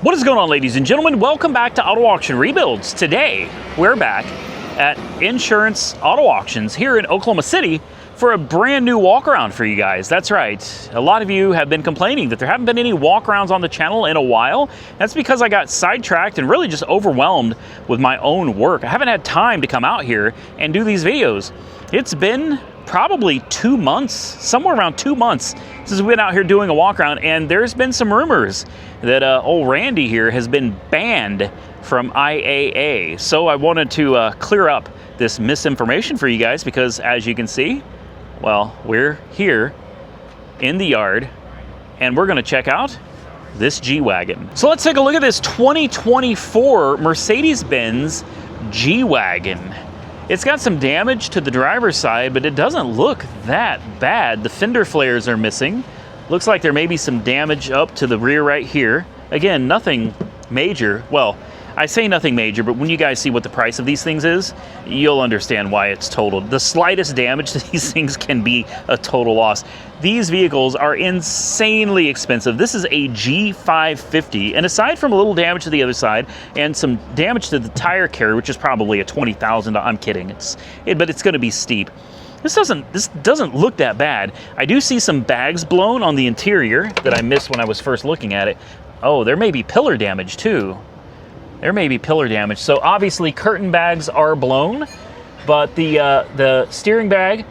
What is going on, ladies and gentlemen? Welcome back to Auto Auction Rebuilds. Today, we're back at Insurance Auto Auctions here in Oklahoma City for a brand new walk around for you guys. That's right. A lot of you have been complaining that there haven't been any walk arounds on the channel in a while. That's because I got sidetracked and really just overwhelmed with my own work. I haven't had time to come out here and do these videos. It's been probably 2 months, somewhere around 2 months since we've been out here doing a walk around, and there's been some rumors that old Randy here has been banned from IAAI. So I wanted to clear up this misinformation for you guys because, as you can see, well, we're here in the yard and we're gonna check out this G-Wagon. So let's take a look at this 2024 Mercedes-Benz G-Wagon. It's got some damage to the driver's side, but it doesn't look that bad. The fender flares are missing. Looks like there may be some damage up to the rear right here. Again, nothing major. Well, I say nothing major, but when you guys see what the price of these things is, you'll understand why it's totaled. The slightest damage to these things can be a total loss. These vehicles are insanely expensive. This is a G550, and aside from a little damage to the other side and some damage to the tire carrier, which is probably a $20,000, I'm kidding, but it's gonna be steep. This doesn't look that bad. I do see some bags blown on the interior that I missed when I was first looking at it. Oh, there may be pillar damage too. There may be pillar damage. So obviously curtain bags are blown, but the steering bag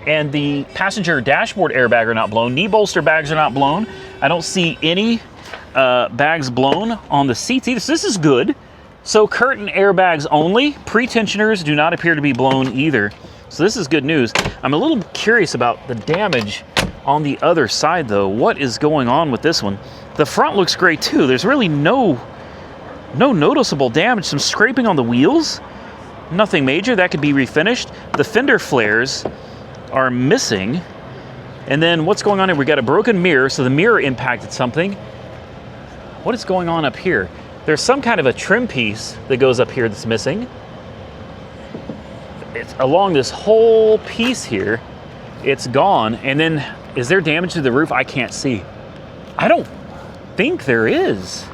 and the passenger dashboard airbag are not blown. Knee bolster bags are not blown. I don't see any bags blown on the seats either. So this is good. So curtain airbags only. Pre-tensioners do not appear to be blown either. So this is good news. I'm a little curious about the damage on the other side though. What is going on with this one? The front looks great too. There's really no noticeable damage. Some scraping on the wheels, nothing major. That could be refinished. The fender flares are missing. And then what's going on here? We got a broken mirror, so the mirror impacted something. What is going on up here? There's some kind of a trim piece that goes up here that's missing. It's along this whole piece here. It's gone. And then is there damage to the roof? I can't see. I don't think there is.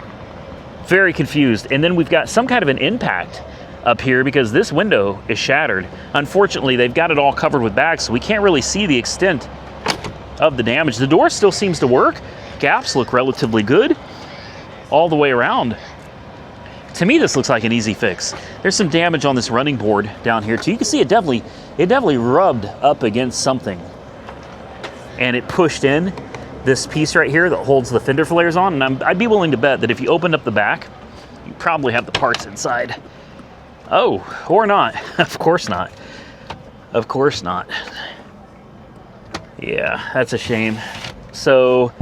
Very confused. And then we've got some kind of an impact up here because this window is shattered. Unfortunately, they've got it all covered with bags, so we can't really see the extent of the damage. The door still seems to work. Gaps look relatively good all the way around. To me, this looks like an easy fix. There's some damage on this running board down here too. You can see it definitely rubbed up against something and it pushed in this piece right here that holds the fender flares on, and I'd be willing to bet that if you opened up the back, you probably have the parts inside. Oh, or not. Of course not. Of course not. Yeah, that's a shame. So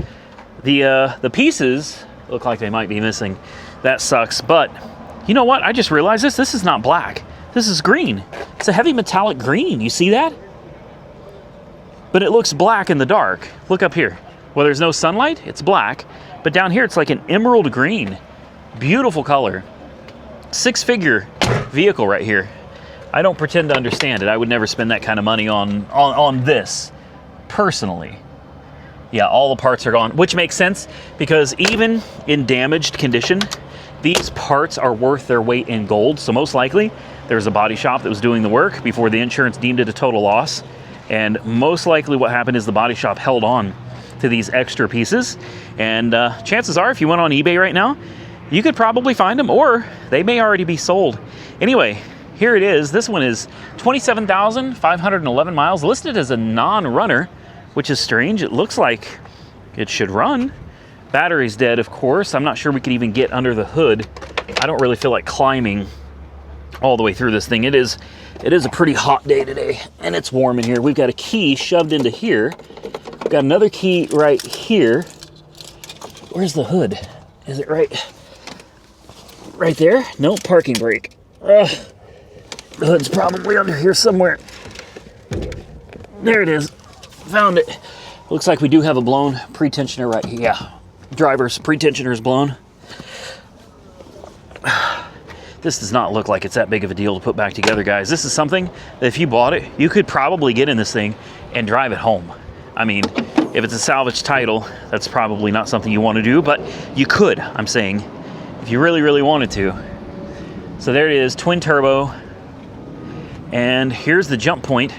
the pieces look like they might be missing. That sucks, but you know what? I just realized this is not black. This is green. It's a heavy metallic green. You see that? But it looks black in the dark. Look up here. Well, there's no sunlight, it's black, but down here it's like an emerald green. Beautiful color. Six-figure vehicle right here. I don't pretend to understand it. I would never spend that kind of money on this, personally. Yeah, all the parts are gone, which makes sense because even in damaged condition, these parts are worth their weight in gold. So most likely, there's a body shop that was doing the work before the insurance deemed it a total loss. And most likely what happened is the body shop held on to these extra pieces, and chances are if you went on eBay right now, you could probably find them, or they may already be sold. Anyway, here it is. This one is 27,511 miles, listed as a non-runner, which is strange. It looks like it should run. Battery's dead, of course. I'm not sure we could even get under the hood. I don't really feel like climbing all the way through this thing. It is a pretty hot day today, and it's warm in here. We've got a key shoved into here. We've got another key right here. Where's the hood? Is it right there? No, parking brake. The hood's probably under here somewhere. There it is. Found it. Looks like we do have a blown pre-tensioner right here. Yeah, driver's pre-tensioner is blown. This does not look like it's that big of a deal to put back together, guys. This is something that if you bought it, you could probably get in this thing and drive it home. I mean, if it's a salvage title, that's probably not something you want to do, but you could, I'm saying. if you really, really wanted to. So there it is, twin turbo. And here's the jump point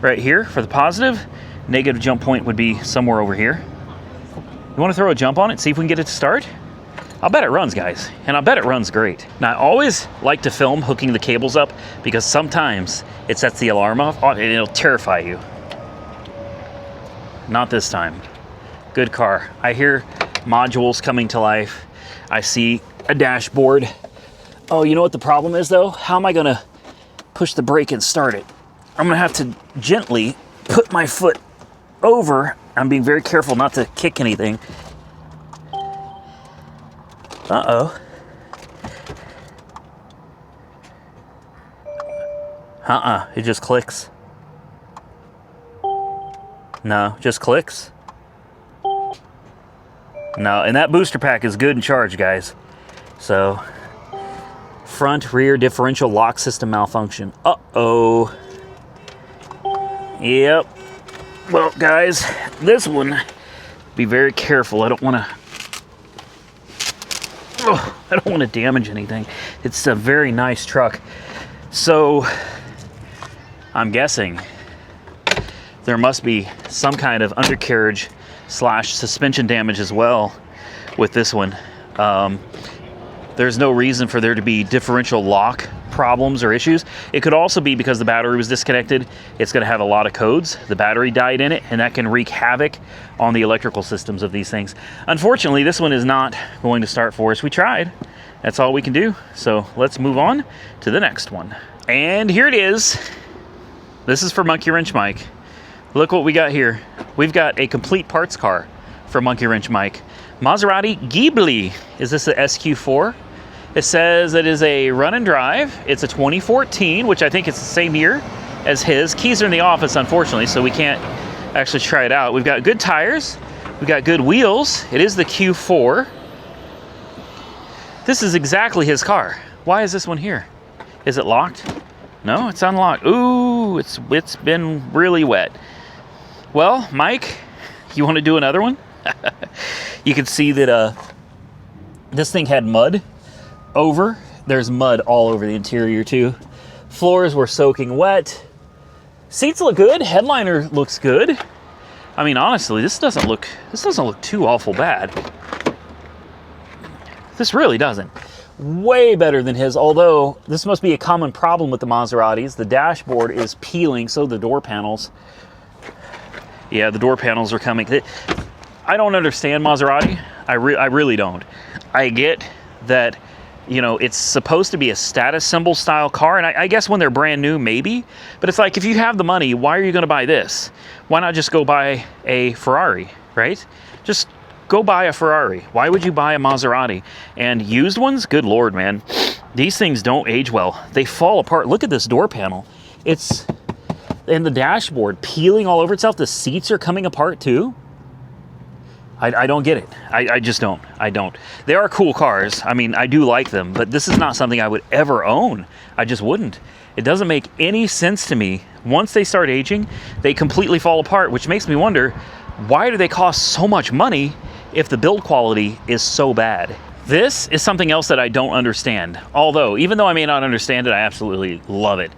right here for the positive. Negative jump point would be somewhere over here. You want to throw a jump on it, see if we can get it to start? I'll bet it runs, guys, and I'll bet it runs great. Now, I always like to film hooking the cables up because sometimes it sets the alarm off and it'll terrify you. Not this time. Good car. I hear modules coming to life. I see a dashboard. Oh, you know what the problem is, though? How am I gonna push the brake and start it? I'm gonna have to gently put my foot over. I'm being very careful not to kick anything. Uh-oh. It just clicks. No, just clicks. No, and that booster pack is good and charged, guys. So, front rear differential lock system malfunction. Uh-oh. Yep. Well, guys, this one, be very careful. I don't want to damage anything. It's a very nice truck. So, I'm guessing there must be some kind of undercarriage / suspension damage as well with this one. There's no reason for there to be differential lock problems or issues. It could also be because the battery was disconnected. It's going to have a lot of codes. The battery died in it, and that can wreak havoc on the electrical systems of these things. Unfortunately, this one is not going to start for us. We tried. That's all we can do. So let's move on to the next one. And here it is. This is for Monkey Wrench Mike. Look what we got here. We've got a complete parts car for Monkey Wrench Mike. Maserati Ghibli. Is this the SQ4? It says it is a run and drive. It's a 2014, which I think it's the same year as his. Keys are in the office, unfortunately, so we can't actually try it out. We've got good tires. We've got good wheels. It is the Q4. This is exactly his car. Why is this one here? Is it locked? No, it's unlocked. Ooh, it's been really wet. Well, Mike, you want to do another one? You can see that this thing had mud over. There's mud all over the interior too. Floors were soaking wet. Seats look good. Headliner looks good. I mean, honestly, this doesn't look too awful bad. This really doesn't. Way better than his, although this must be a common problem with the Maseratis. The dashboard is peeling, so the door panels. Yeah, the door panels are coming. I don't understand Maserati. I really don't. I get that, you know, it's supposed to be a status symbol style car, and I guess when they're brand new, maybe. But it's like, if you have the money, why are you going to buy this? Why not just go buy a Ferrari, right? Just go buy a Ferrari. Why would you buy a Maserati? And used ones? Good Lord, man. These things don't age well. They fall apart. Look at this door panel. It's... and the dashboard peeling all over itself. The seats are coming apart too. I don't get it. I just don't. I don't. They are cool cars. I mean, I do like them, but this is not something I would ever own. I just wouldn't. It doesn't make any sense to me. Once they start aging, they completely fall apart, which makes me wonder, why do they cost so much money if the build quality is so bad? This is something else that I don't understand. Although, even though I may not understand it, I absolutely love it.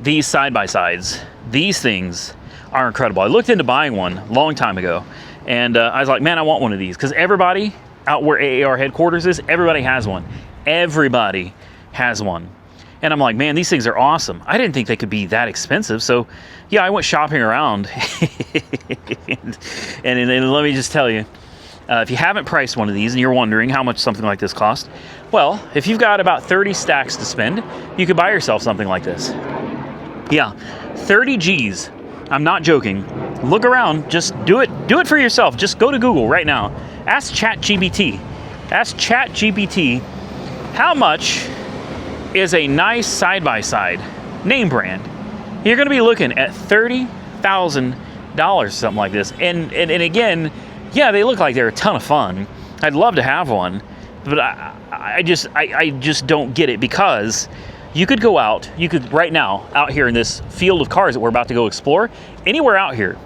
These side-by-sides, these things are incredible. I looked into buying one a long time ago, and I was like, man, I want one of these, because everybody out where AAR headquarters is, everybody has one. Everybody has one. And I'm like, man, these things are awesome. I didn't think they could be that expensive. So yeah, I went shopping around. and let me just tell you, if you haven't priced one of these and you're wondering how much something like this costs, well, if you've got about 30 stacks to spend, you could buy yourself something like this. Yeah, 30 G's. I'm not joking. Look around, just do it for yourself. Just go to Google right now. Ask ChatGPT. Ask ChatGPT, how much is a nice side-by-side name brand? You're gonna be looking at $30,000, something like this. And again, yeah, they look like they're a ton of fun. I'd love to have one, but I just don't get it, because you could go out, you could right now, out here in this field of cars that we're about to go explore, anywhere out here,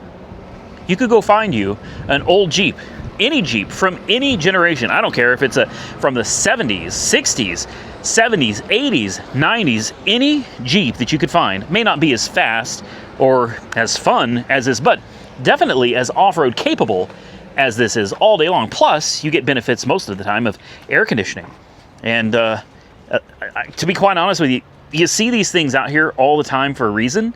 you could go find you an old Jeep, any Jeep from any generation. I don't care if it's from the 70s, 60s, 70s, 80s, 90s, any Jeep that you could find. May not be as fast or as fun as this, but definitely as off-road capable as this is all day long. Plus, you get benefits most of the time of air conditioning. And to be quite honest with you, you see these things out here all the time for a reason.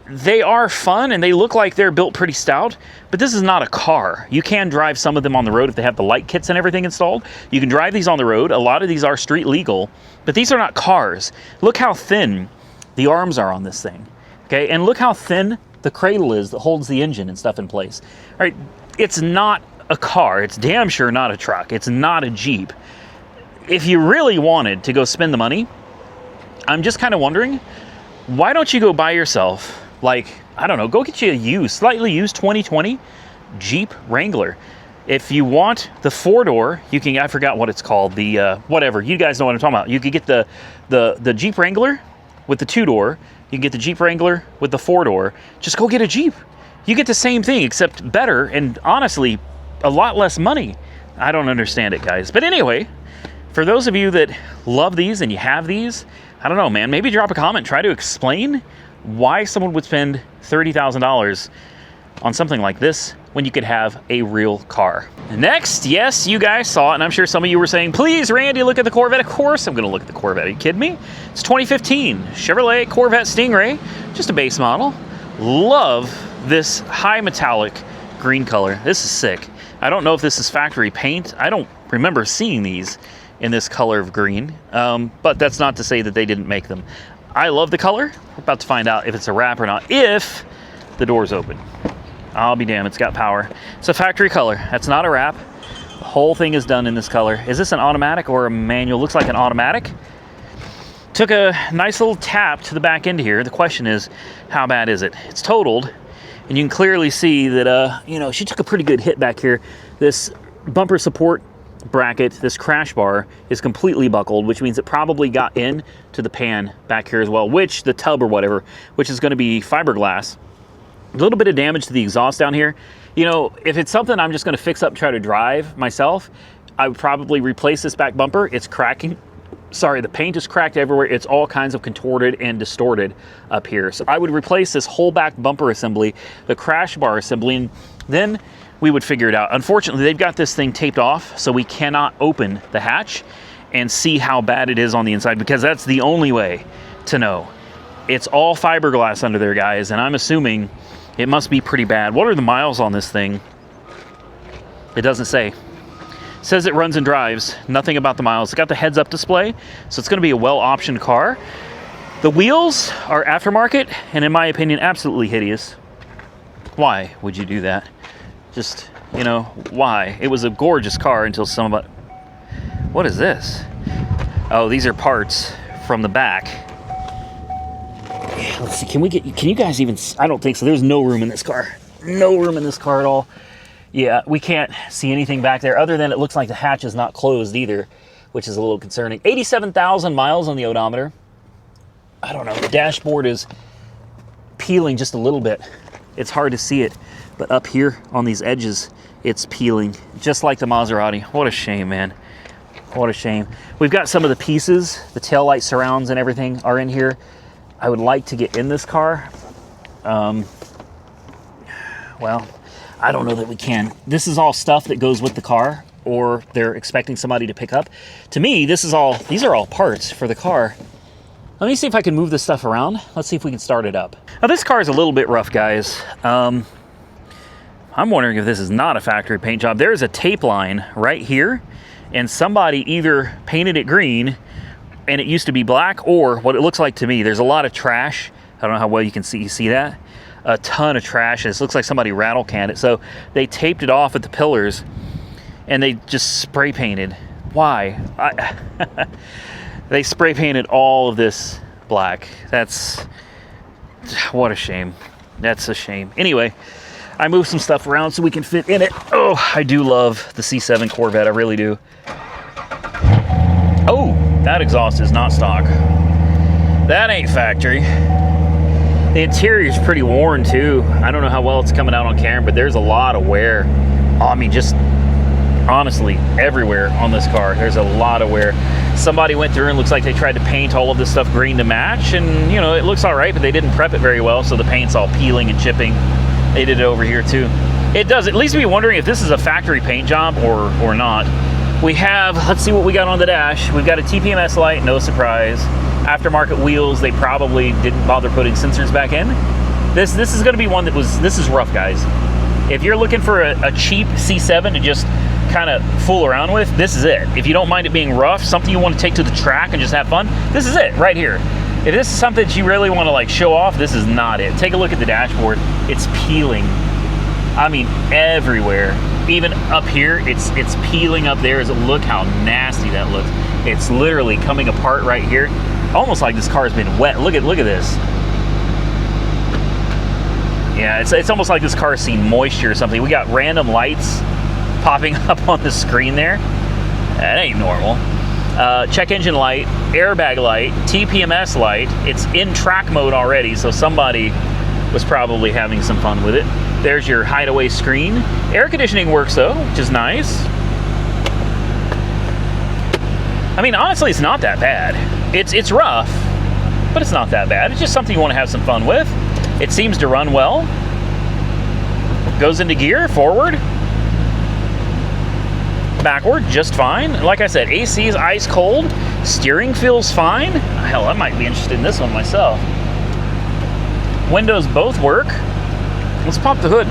They are fun and they look like they're built pretty stout, but this is not a car. You can drive some of them on the road if they have the light kits and everything installed. You can drive these on the road. A lot of these are street legal, but these are not cars. Look how thin the arms are on this thing, okay? And look how thin the cradle is that holds the engine and stuff in place. All right, it's not a car. It's damn sure not a truck. It's not a Jeep. If you really wanted to go spend the money, I'm just kind of wondering, why don't you go buy yourself, like, I don't know, go get you a used, slightly used 2020 Jeep Wrangler. If you want the 4-door, you can, I forgot what it's called, the whatever, you guys know what I'm talking about. You could get the Jeep Wrangler with the 2-door. You can get the Jeep Wrangler with the 4-door. Just go get a Jeep. You get the same thing, except better, and honestly, a lot less money. I don't understand it, guys. But anyway, for those of you that love these and you have these, I don't know, man, maybe drop a comment. Try to explain why someone would spend $30,000 on something like this when you could have a real car. Next, yes, you guys saw it, and I'm sure some of you were saying, please, Randy, look at the Corvette. Of course I'm going to look at the Corvette. Are you kidding me? It's 2015 Chevrolet Corvette Stingray, just a base model. Love this high metallic green color. This is sick. I don't know if this is factory paint. I don't remember seeing these in this color of green, but that's not to say that they didn't make them. I love the color. We're about to find out if it's a wrap or not, if the door's open. I'll be damned, it's got power. It's a factory color. That's not a wrap. The whole thing is done in this color. Is this an automatic or a manual? Looks like an automatic. Took a nice little tap to the back end here. The question is, how bad is it? It's totaled, and you can clearly see that, you know, she took a pretty good hit back here. This bumper support bracket, this crash bar, is completely buckled, which means it probably got in to the pan back here as well, which the tub or whatever, which is going to be fiberglass. A little bit of damage to the exhaust down here. You know, if it's something I'm just going to fix up and try to drive myself, I would probably replace this back bumper. It's cracking. Sorry, the paint is cracked everywhere. It's all kinds of contorted and distorted up here. So I would replace this whole back bumper assembly, the crash bar assembly, and then we would figure it out. Unfortunately, they've got this thing taped off, so we cannot open the hatch and see how bad it is on the inside, because that's the only way to know. It's all fiberglass under there, guys, and I'm assuming it must be pretty bad. What are the miles on this thing? It doesn't say. It says it runs and drives. Nothing about the miles. It's got the heads-up display, so it's going to be a well-optioned car. The wheels are aftermarket, and in my opinion, absolutely hideous. Why would you do that? Just, you know, why? It was a gorgeous car until somebody... What is this? Oh, these are parts from the back. Let's see, can you guys even... I don't think so. There's no room in this car. No room in this car at all. Yeah, we can't see anything back there other than it looks like the hatch is not closed either, which is a little concerning. 87,000 miles on the odometer. I don't know. The dashboard is peeling just a little bit. It's hard to see it, but up here on these edges, it's peeling, just like the Maserati. What a shame, man. What a shame. We've got some of the pieces, the taillight surrounds and everything are in here. I would like to get in this car. Well, I don't know that we can. This is all stuff that goes with the car, or they're expecting somebody to pick up. To me, these are all parts for the car. Let me see if I can move this stuff around. Let's see if we can start it up. Now, this car is a little bit rough, guys. I'm wondering if this is not a factory paint job. There's a tape line right here, and somebody either painted it green, and it used to be black, or what it looks like to me, there's a lot of trash. I don't know how well you can see. You see that? A ton of trash. This looks like somebody rattle canned it. So they taped it off at the pillars, and they just spray painted. Why? They spray painted all of this black. What a shame. That's a shame. Anyway, I moved some stuff around so we can fit in it. Oh, I do love the C7 Corvette. I really do. Oh, that exhaust is not stock. That ain't factory. The interior is pretty worn too. I don't know how well it's coming out on camera, but there's a lot of wear. Oh, I mean, just honestly, everywhere on this car. There's a lot of wear. Somebody went through and looks like they tried to paint all of this stuff green to match, and you know, it looks all right, but they didn't prep it very well, so the paint's all peeling and chipping. They did it over here too. It does at least be wondering if this is a factory paint job or not. We have, let's see what we got on the dash. We've got a TPMS light, no surprise. Aftermarket wheels, they probably didn't bother putting sensors back in. This is gonna be one that was, this is rough, guys. If you're looking for a cheap C7 to just kind of fool around with, this is it. If you don't mind it being rough, something you want to take to the track and just have fun, this is it right here. If this is something that you really want to like show off, this is not it. Take a look at the dashboard. It's peeling. I mean, everywhere. Even up here, it's peeling up there. Look how nasty that looks. It's literally coming apart right here. Almost like this car's been wet. Look at this. Yeah, it's almost like this car's seen moisture or something. We got random lights popping up on the screen there. That ain't normal. Check engine light, airbag light, TPMS light. It's in track mode already, so somebody was probably having some fun with it. There's your hideaway screen. Air conditioning works though, which is nice. I mean, honestly, it's not that bad. It's rough, but it's not that bad. It's just something you want to have some fun with. It seems to run well. Goes into gear, forward, backward, just fine. Like I said, AC is ice cold. Steering feels fine. Hell, I might be interested in this one myself. Windows both work. Let's pop the hood.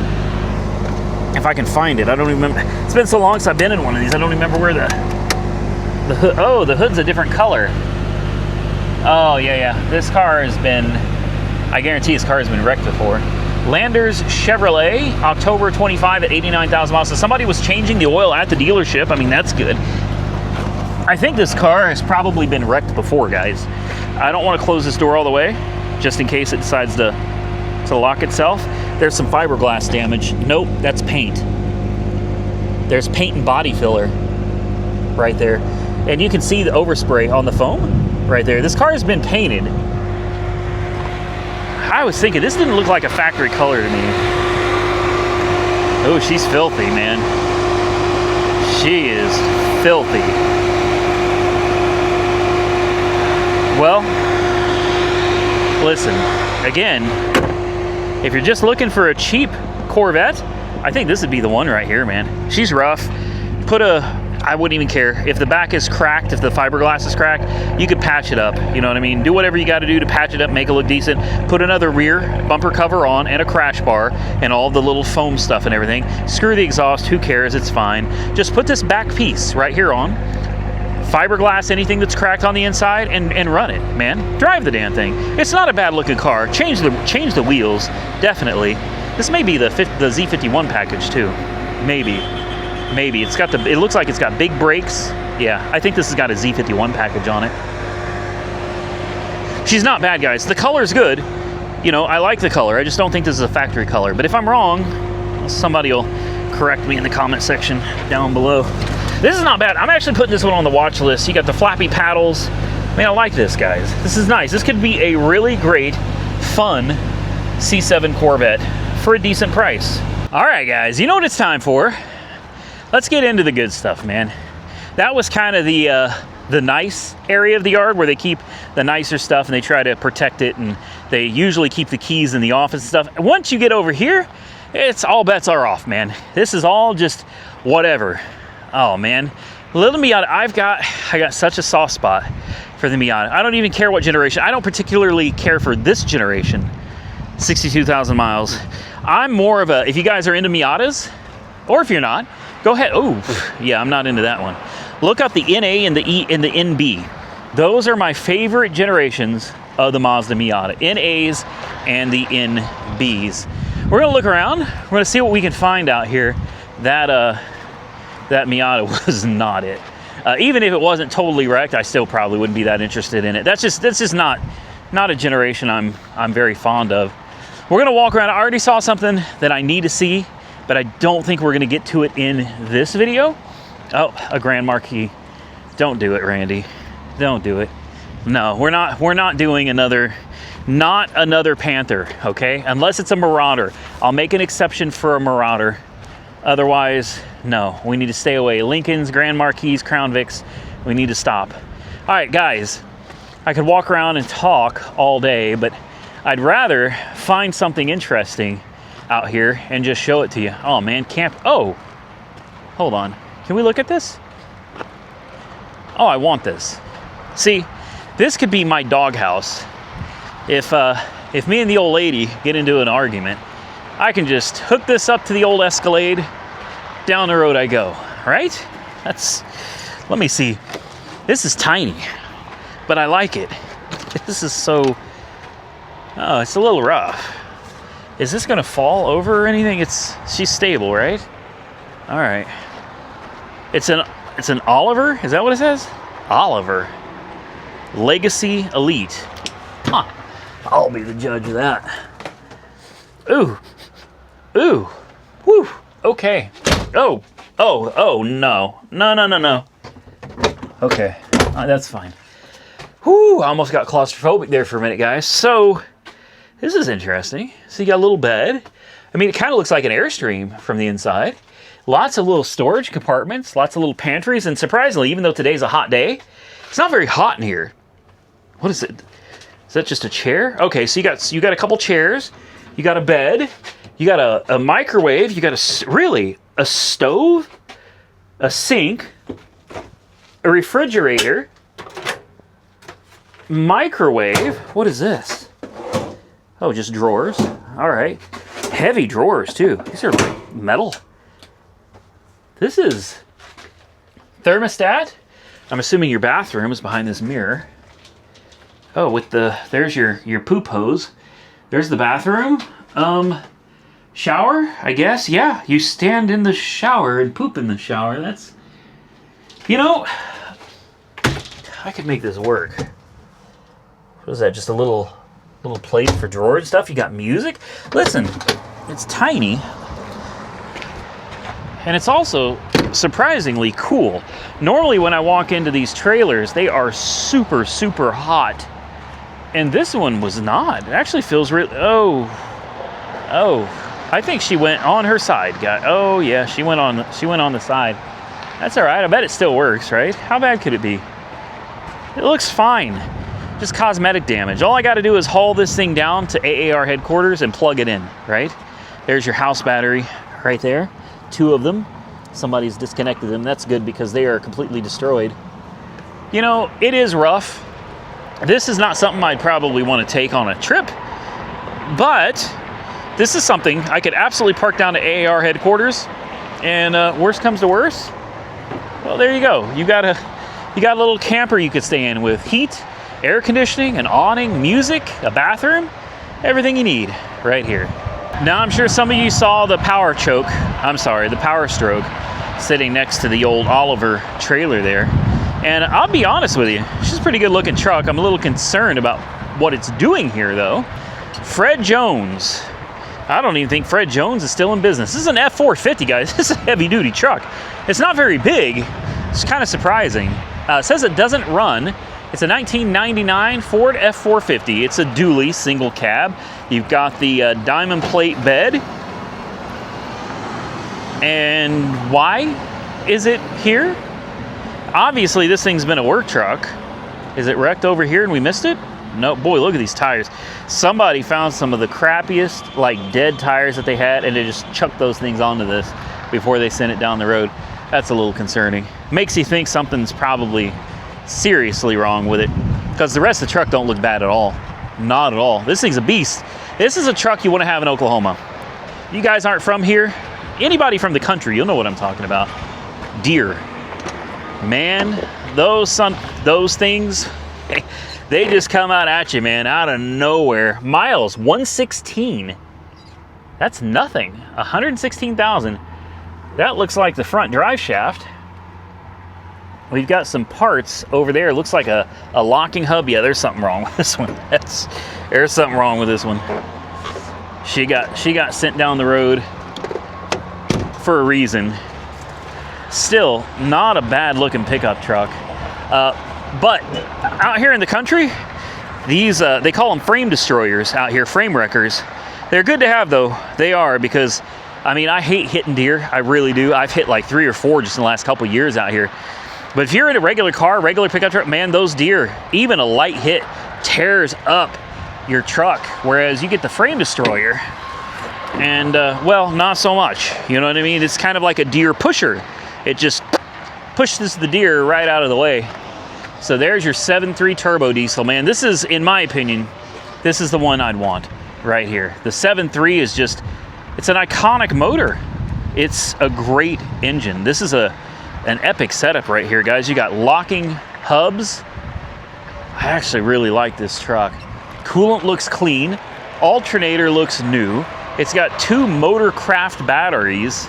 If I can find it. I don't even remember. It's been so long since I've been in one of these. I don't remember where the hood. Oh, the hood's a different color. Oh, yeah. This car has been, I guarantee this car has been wrecked before. Landers Chevrolet, October 25 at 89,000 miles. So somebody was changing the oil at the dealership. I mean, that's good. I think this car has probably been wrecked before, guys. I don't want to close this door all the way, just in case it decides to lock itself. There's some fiberglass damage. Nope, that's paint. There's paint and body filler right there. And you can see the overspray on the foam right there. This car has been painted. I was thinking, this didn't look like a factory color to me. Oh, she's filthy, man. She is filthy. Well, listen, again, if you're just looking for a cheap Corvette, I think this would be the one right here, man. She's rough. I wouldn't even care. If the back is cracked, if the fiberglass is cracked, you could patch it up. You know what I mean? Do whatever you got to do to patch it up, make it look decent. Put another rear bumper cover on and a crash bar and all the little foam stuff and everything. Screw the exhaust, who cares? It's fine. Just put this back piece right here on. Fiberglass anything that's cracked on the inside and run it, man. Drive the damn thing. It's not a bad looking car. Change the wheels, definitely. This may be the Z51 package too. Maybe. It looks like it's got big brakes. Yeah, I think this has got a Z51 package on it. She's not bad, guys. The color's good. You know, I like the color. I just don't think this is a factory color. But if I'm wrong, somebody will correct me in the comment section down below. This is not bad. I'm actually putting this one on the watch list. You got the flappy paddles. Man, I like this, guys. This is nice. This could be a really great, fun C7 Corvette for a decent price. All right, guys, you know what it's time for. Let's get into the good stuff, man. That was kind of the nice area of the yard where they keep the nicer stuff and they try to protect it, and they usually keep the keys in the office and stuff. Once you get over here, it's all bets are off, man. This is all just whatever. Oh man, little Miata. I got such a soft spot for the Miata. I don't even care what generation. I don't particularly care for this generation. 62,000 miles. I'm more of a, if you guys are into Miatas, or if you're not, go ahead. Oh, yeah, I'm not into that one. Look up the NA and the E and the NB. Those are my favorite generations of the Mazda Miata. NAs and the NBs. We're gonna look around. We're gonna see what we can find out here. That Miata was not it. Even if it wasn't totally wrecked, I still probably wouldn't be that interested in it. That's just not a generation I'm very fond of. We're gonna walk around. I already saw something that I need to see, but I don't think we're gonna get to it in this video. Oh, a Grand Marquis. Don't do it, Randy. Don't do it. No, we're not doing not another Panther, okay? Unless it's a Marauder. I'll make an exception for a Marauder. Otherwise, No, we need to stay away. Lincolns, Grand Marquis, Crown Vics, we need to stop. All right, guys, I could walk around and talk all day, but I'd rather find something interesting out here and just show it to you. Oh man, oh, hold on. Can we look at this? Oh, I want this. See, this could be my doghouse. If me and the old lady get into an argument, I can just hook this up to the old Escalade, down the road I go, right? Let me see. This is tiny, but I like it. This is so, oh, it's a little rough. Is this gonna fall over or anything? She's stable, right? All right. It's an Oliver, is that what it says? Oliver. Legacy Elite. Huh. I'll be the judge of that. Ooh. Ooh. Woo. Okay. Oh. Oh, no. No. Okay. That's fine. Whew. I almost got claustrophobic there for a minute, guys. So, this is interesting. So, you got a little bed. I mean, it kind of looks like an Airstream from the inside. Lots of little storage compartments, lots of little pantries, and surprisingly, even though today's a hot day, it's not very hot in here. What is it? Is that just a chair? Okay, so you got a couple chairs, you got a bed, you got a microwave, you got a stove, a sink, a refrigerator, microwave. What is this? Oh, just drawers. All right, heavy drawers too. These are like metal. This is thermostat. I'm assuming your bathroom is behind this mirror. Oh, there's your poop hose. There's the bathroom. Shower, I guess. Yeah, you stand in the shower and poop in the shower. That's, you know, I could make this work. What is that? Just a little place for drawer and stuff. You got music. Listen, it's tiny. And it's also surprisingly cool. Normally when I walk into these trailers, they are super, super hot. And this one was not. It actually feels really, oh. I think she went on her side, guy. Oh yeah, she went on the side. That's all right, I bet it still works, right? How bad could it be? It looks fine. Just cosmetic damage. All I gotta do is haul this thing down to AAR headquarters and plug it in, right? There's your house battery right there. 2 of them. Somebody's disconnected them. That's good because they are completely destroyed. You know, it is rough. This is not something I'd probably want to take on a trip, but this is something I could absolutely park down to AAR headquarters, and worst comes to worst, well, there you go. You got a little camper you could stay in with heat, air conditioning, an awning, music, a bathroom, everything you need right here. Now, I'm sure some of you saw the Power Stroke sitting next to the old Oliver trailer there. And I'll be honest with you, she's a pretty good looking truck. I'm a little concerned about what it's doing here though. Fred Jones. I don't even think Fred Jones is still in business. This is an F450, guys. This is a heavy duty truck. It's not very big. It's kind of surprising. It says it doesn't run. It's a 1999 Ford F450. It's a dually single cab. You've got the diamond plate bed. And why is it here? Obviously, this thing's been a work truck. Is it wrecked over here and we missed it? No, boy, look at these tires. Somebody found some of the crappiest, like dead tires that they had, and they just chucked those things onto this before they sent it down the road. That's a little concerning. Makes you think something's probably seriously wrong with it, because the rest of the truck don't look bad at all. Not at all. This thing's a beast. This is a truck you want to have in Oklahoma. You guys aren't from here. Anybody from the country, you'll know what I'm talking about. Deer. Man, those things, they just come out at you, man, out of nowhere. Miles, 116. That's nothing. 116,000. That looks like the front drive shaft. We've got some parts over there. It looks like a locking hub. Yeah, there's something wrong with this one. There's something wrong with this one. She got sent down the road for a reason. Still, not a bad looking pickup truck. But out here in the country, these, they call them frame destroyers out here, frame wreckers. They're good to have though. They are, because I mean, I hate hitting deer. I really do. I've hit like 3 or 4 just in the last couple of years out here. But if you're in a regular car, regular pickup truck, man, those deer, even a light hit tears up your truck. Whereas you get the frame destroyer and, well, not so much. You know what I mean? It's kind of like a deer pusher. It just pushes the deer right out of the way. So there's your 7.3 turbo diesel, man. This is, in my opinion, this is the one I'd want right here. The 7.3 is just, it's an iconic motor. It's a great engine. This is an epic setup right here, guys. You got locking hubs. I actually really like this truck. Coolant looks clean. Alternator looks new. It's got 2 Motorcraft batteries.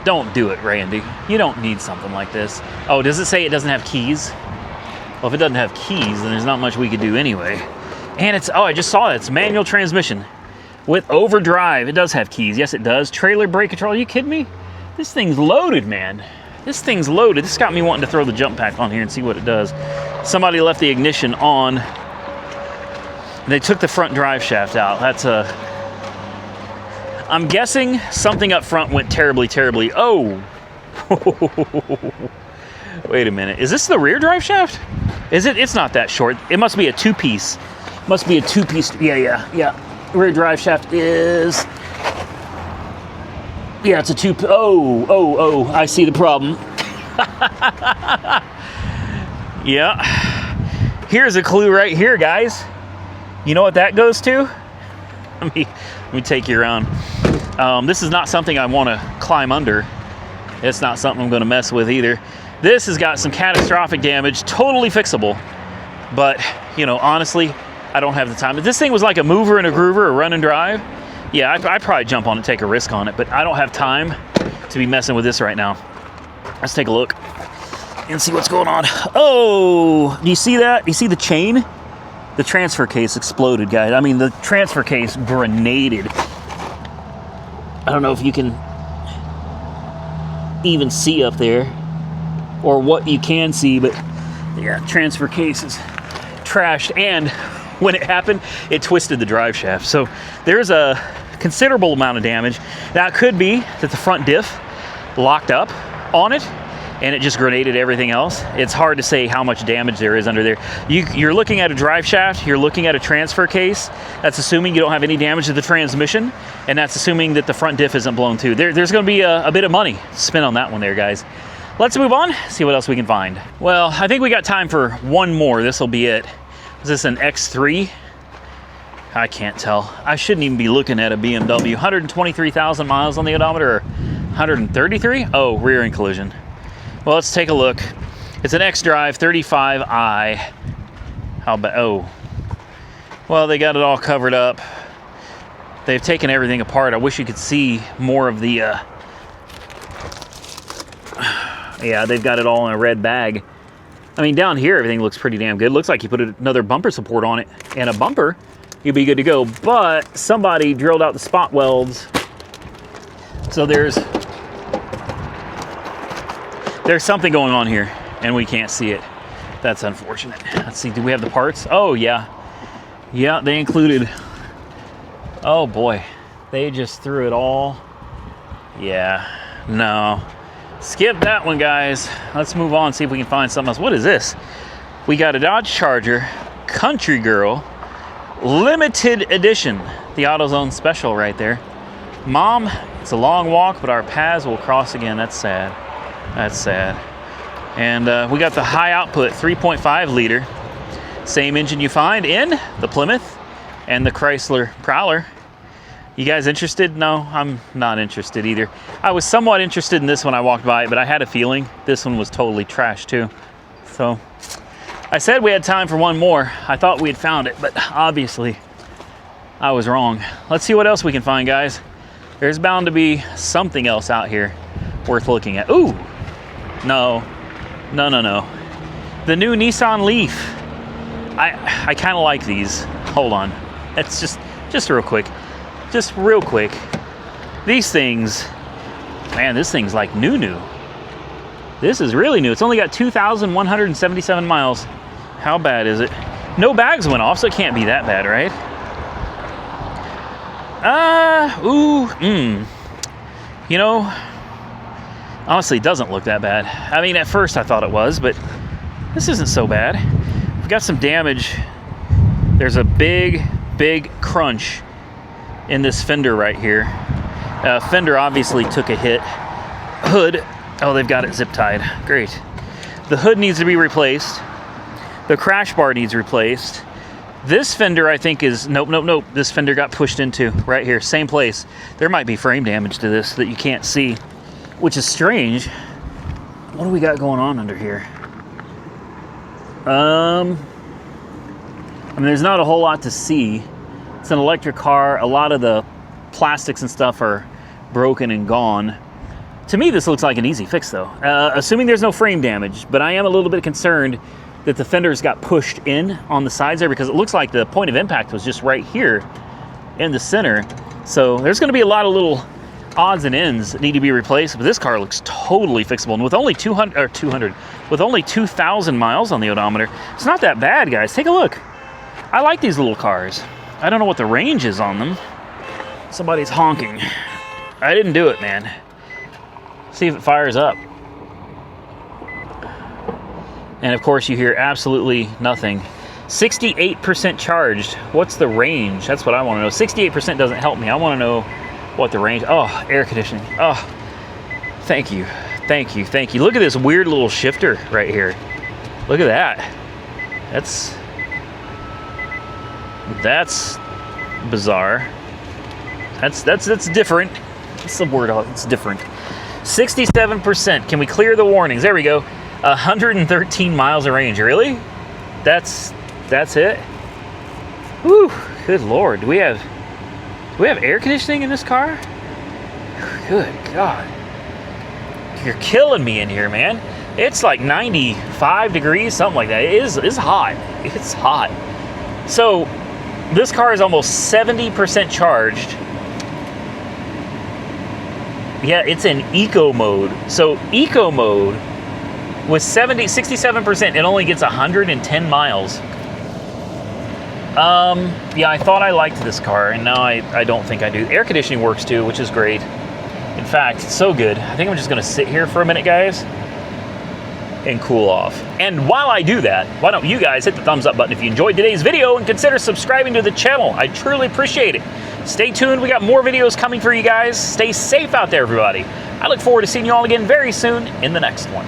Don't do it, Randy. You don't need something like this. Oh, does it say it doesn't have keys? Well, if it doesn't have keys, then there's not much we could do anyway. And it's, oh, I just saw that. It's manual transmission with overdrive. It does have keys. Yes, it does. Trailer brake control. Are you kidding me? This thing's loaded, man. This thing's loaded. This got me wanting to throw the jump pack on here and see what it does. Somebody left the ignition on. They took the front drive shaft out. That's a... I'm guessing something up front went terribly, terribly. Oh! Wait a minute. Is this the rear drive shaft? Is it? It's not that short. It must be a 2-piece. Must be a 2-piece. Yeah. Rear drive shaft is... Yeah, it's a 2... Oh, I see the problem. Yeah. Here's a clue right here, guys. You know what that goes to? Let me take you around. This is not something I want to climb under. It's not something I'm going to mess with either. This has got some catastrophic damage, totally fixable. But, you know, honestly, I don't have the time. If this thing was like a mover and a groover, a run and drive, yeah, I'd probably jump on it, take a risk on it. But I don't have time to be messing with this right now. Let's take a look and see what's going on. Oh, do you see that? Do you see the chain? The transfer case exploded, guys. I mean, the transfer case grenaded. I don't know if you can even see up there or what you can see, but yeah, transfer case is trashed. And when it happened, it twisted the drive shaft. So there's a considerable amount of damage. Now, it could be that the front diff locked up on it and it just grenaded everything else. It's hard to say how much damage there is under there. You're looking at a drive shaft, you're looking at a transfer case. That's assuming you don't have any damage to the transmission, and that's assuming that the front diff isn't blown too. There's gonna be a bit of money spent on that one there, guys. Let's move on, see what else we can find. Well, I think we got time for one more. This'll be it. Is this an X3? I can't tell. I shouldn't even be looking at a BMW. 123,000 miles on the odometer, or 133? Oh, rear end collision. Well, let's take a look. It's an X-Drive 35i. How about, oh. Well, they got it all covered up. They've taken everything apart. I wish you could see more of the, yeah, they've got it all in a red bag. I mean, down here, everything looks pretty damn good. Looks like you put another bumper support on it and a bumper, you'd be good to go. But somebody drilled out the spot welds. So there's something going on here and we can't see it. That's unfortunate. Let's see, do we have the parts? Oh, yeah. Yeah, they included, oh boy, they just threw it all. Yeah, no. Skip that one, guys. Let's move on, see if we can find something else. What is this? We got a Dodge Charger Country Girl limited edition. The AutoZone special right there. Mom, it's a long walk, but our paths will cross again. That's sad. That's sad. And we got the high output 3.5 liter. Same engine you find in the Plymouth and the Chrysler Prowler. You guys interested? No, I'm not interested either. I was somewhat interested in this when I walked by it, but I had a feeling this one was totally trash too. So I said we had time for one more. I thought we had found it, but obviously I was wrong. Let's see what else we can find, guys. There's bound to be something else out here worth looking at. Ooh, no. The new Nissan Leaf. I kind of like these. Hold on. That's just real quick. Just real quick. These things, man, this thing's like new. This is really new. It's only got 2,177 miles. How bad is it? No bags went off, so it can't be that bad, right? You know, honestly, it doesn't look that bad. I mean, at first I thought it was, but this isn't so bad. We've got some damage. There's a big crunch in this fender right here. Fender obviously took a hit. Hood, oh, they've got it zip tied. Great. The hood needs to be replaced. The crash bar needs replaced. This fender, I think, is, nope. This fender got pushed into right here, same place. There might be frame damage to this that you can't see, which is strange. What do we got going on under here? I mean, there's not a whole lot to see. It's an electric car. A lot of the plastics and stuff are broken and gone. To me, this looks like an easy fix, though. Assuming there's no frame damage, but I am a little bit concerned that the fenders got pushed in on the sides there, because it looks like the point of impact was just right here in the center. So there's going to be a lot of little odds and ends that need to be replaced, but this car looks totally fixable. And with only 2,000 miles on the odometer, it's not that bad, guys. Take a look. I like these little cars. I don't know what the range is on them. Somebody's honking. I didn't do it, man. See if it fires up. And of course you hear absolutely nothing. 68% charged. What's the range? That's what I want to know. 68% doesn't help me. I want to know what the range. Oh, air conditioning. Oh, thank you. Look at this weird little shifter right here. Look at that. That's bizarre. That's different. What's the word? It's different. 67%. Can we clear the warnings? There we go. 113 miles of range. Really? That's it? Whew, good Lord. Do we have air conditioning in this car? Good God. You're killing me in here, man. It's like 95 degrees, something like that. It's hot. It's hot. So this car is almost 70% charged. Yeah, it's in eco mode. So eco mode with 67%, it only gets 110 miles. Yeah, I thought I liked this car, and now I don't think I do. Air conditioning works too, which is great. In fact, it's so good. I think I'm just gonna sit here for a minute, guys, and cool off. And while I do that, why don't you guys hit the thumbs up button if you enjoyed today's video, and consider subscribing to the channel. I truly appreciate it. Stay tuned, we got more videos coming for you guys. Stay safe out there, everybody. I look forward to seeing you all again very soon in the next one.